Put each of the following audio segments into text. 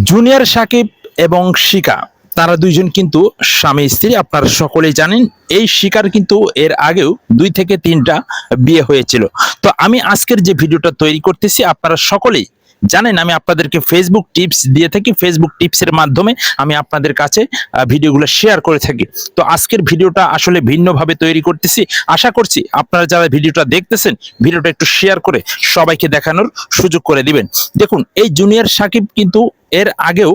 Junior Shakib এবং শিকা তারা দুইজন কিন্তু স্বামী স্ত্রী। আপনারা সকলেই জানেন এই শিকার কিন্তু এর আগেও 2 থেকে 3টা বিয়ে হয়েছিল। তো আমি আজকের যে ভিডিওটা তৈরি করতেছি আপনারা সকলেই জানেন আমি আপনাদেরকে ফেসবুক টিপস দিয়ে থাকি। ফেসবুক টিপসের মাধ্যমে আমি আপনাদের কাছে ভিডিওগুলো শেয়ার করে থাকি। তো আজকের ভিডিওটা আসলে ভিন্নভাবে তৈরি করতেছি। আশা করছি আপনারা যারা ভিডিওটা দেখতেছেন ভিডিওটা একটু শেয়ার করে সবাইকে দেখানোর সুযোগ করে দিবেন। দেখুন, এই জুনিয়র সাকিব কিন্তু এর আগেও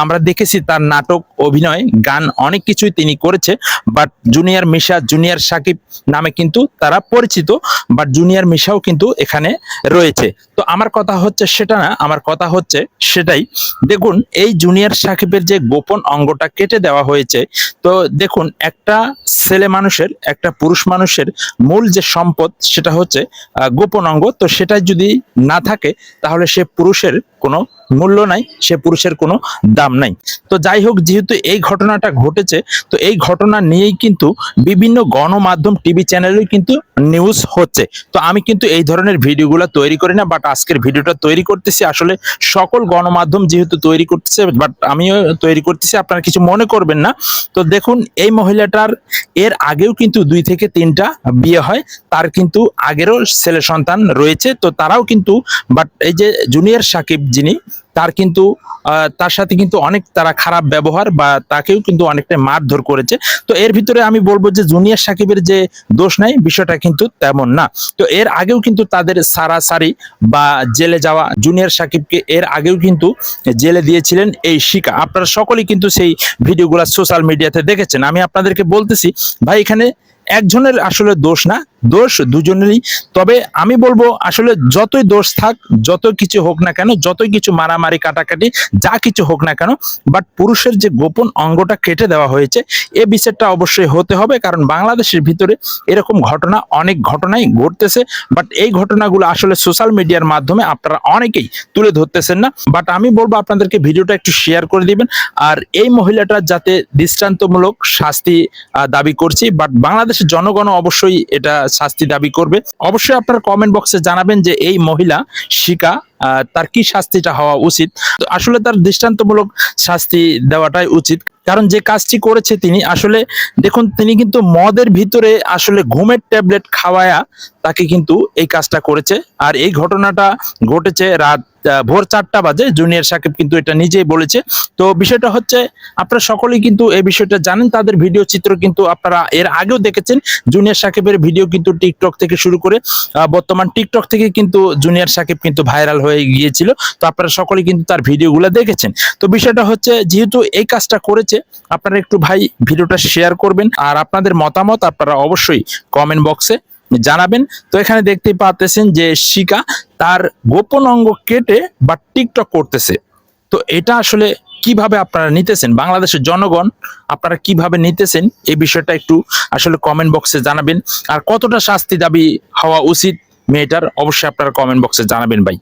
আমরা দেখেছি তার নাটক, অভিনয়, গান অনেক কিছুই তিনি করেছে। But junior Misha, junior Sakib নামে কিন্তু তারা পরিচিত। বাট জুনিয়র মিশাও কিন্তু এখানে রয়েছে। তো আমার কথা হচ্ছে সেটা না, আমার কথা হচ্ছে সেটাই। দেখুন, এই জুনিয়র সাকিবের যে গোপন অঙ্গটা কেটে দেওয়া হয়েছে। তো দেখুন, একটা ছেলে মানুষের, একটা পুরুষ মানুষের মূল যে সম্পদ সেটা হচ্ছে গোপন অঙ্গ। তো সেটা যদি না থাকে তাহলে সে পুরুষের কোনো মূল্য নাই, সে পুরুষের কোনো দাম নাই। তো যাই হোক, যেহেতু এই ঘটনাটা ঘটেছে, তো এই ঘটনা নিয়েই কিন্তু বিভিন্ন গণমাধ্যম, টিভি চ্যানেলেও কিন্তু নিউজ হচ্ছে। তো আমি কিন্তু এই ধরনের ভিডিওগুলো তৈরি করি না, বাট আজকের ভিডিওটা তৈরি করতেছি আসলে সকল গণমাধ্যম যেহেতু তৈরি করতেছে, বাট আমিও তৈরি করতেছি, আপনারা কিছু মনে করবেন না। তো দেখুন, এই মহিলাটার এর আগেও কিন্তু 2 থেকে 3টা বিয়ে হয়। তার কিন্তু আগেরও ছেলে সন্তান রয়েছে। তো তারাও কিন্তু, বাট এই যে জুনিয়র সাকিব যিনি, তার কিন্তু তার সাথে কিন্তু অনেক তারা খারাপ ব্যবহার বা তাকেও কিন্তু অনেকটা মারধর করেছে। তো এর ভিতরে আমি বলবো যে জুনিয়র সাকিবের যে দোষ নাই, বিষয়টা কিন্তু তেমন না। তো এর আগেও কিন্তু তাদের সারাসারি বা জেলে যাওয়া, জুনিয়র সাকিবকে এর আগেও কিন্তু জেলে দিয়েছিলেন এই শিকা। আপনারা সকলেই কিন্তু সেই ভিডিওগুলো সোশ্যাল মিডিয়াতে দেখেছেন। আমি আপনাদেরকে বলতেছি ভাই, এখানে একজনের আসলে দোষ না, দোষ দুজনেরই। তবে আমি বলবো আসলে যতই দোষ থাক, যত কিছু হোক না কেন, যতই কিছু মারামারি কাটাকাটি যা কিছু হোক না কেন, বাট পুরুষের যে গোপন অঙ্গটা কেটে দেওয়া হয়েছে এ বিচারটা অবশ্যই হতে হবে। কারণ বাংলাদেশের ভিতরে এরকম ঘটনা, অনেক ঘটনাই ঘটতেছে। বাট এই ঘটনাগুলো আসলে সোশ্যাল মিডিয়ার মাধ্যমে আপনারা অনেকেই তুলে ধরতেছেন না। বাট আমি বলবো আপনাদেরকে ভিডিওটা একটু শেয়ার করে দিবেন। আর এই মহিলাটার যাতে দৃষ্টান্তমূলক শাস্তি দাবি করছি। বাট বাংলাদেশের জনগণ অবশ্যই এটা শাস্তি দাবি করবে। অবশ্যই আপনারা কমেন্ট বক্সে জানাবেন যে এই মহিলা শিকা তার কি শাস্তিটা হওয়া উচিত। তো আসলে তার দৃষ্টান্তমূলক শাস্তি দেওয়াটাই উচিত। কারণ যে কাজটি করেছে তিনি, আসলে দেখুন, তিনি কিন্তু মদের ভিতরে আসলে ঘুমের ট্যাবলেট খাওয়ায়া তাকে কিন্তু এই কাজটা করেছে। আর এই ঘটনাটা ঘটেছে রাত ভোর 4টা বাজে। জুনিয়র সাকিব কিন্তু এটা নিজেই বলেছে। তো বিষয়টা হচ্ছে, আপনারা সকলেই কিন্তু এই বিষয়টা জানেন। তাদের ভিডিও চিত্র কিন্তু আপনারা এর আগেও দেখেছেন। জুনিয়র সাকিবের ভিডিও কিন্তু টিকটক থেকে শুরু করে বর্তমান টিকটক থেকে কিন্তু জুনিয়র সাকিব কিন্তু ভাইরাল হয়ে গিয়েছিল। তো আপনারা সকলেই কিন্তু তার ভিডিওগুলো দেখেছেন। তো বিষয়টা হচ্ছে, যেহেতু এই কাজটা করেছে, আপনারা একটু ভাই ভিডিওটা শেয়ার করবেন। আর আপনাদের মতামত আপনারা অবশ্যই কমেন্ট বক্সে জানাবেন। তো এখানে দেখতেই পাচ্ছেন যে শিকা তার গোপন অঙ্গ কেটে বা টিকটক করতেছে। তো এটা আসলে কিভাবে আপনারা নিতেছেন, বাংলাদেশের জনগণ আপনারা কিভাবে নিতেছেন, এই বিষয়টা একটু আসলে কমেন্ট বক্সে জানাবেন। আর কতটা শাস্তি দাবি হওয়া উচিত মেয়েটার, অবশ্যই আপনারা কমেন্ট বক্সে জানাবেন ভাই।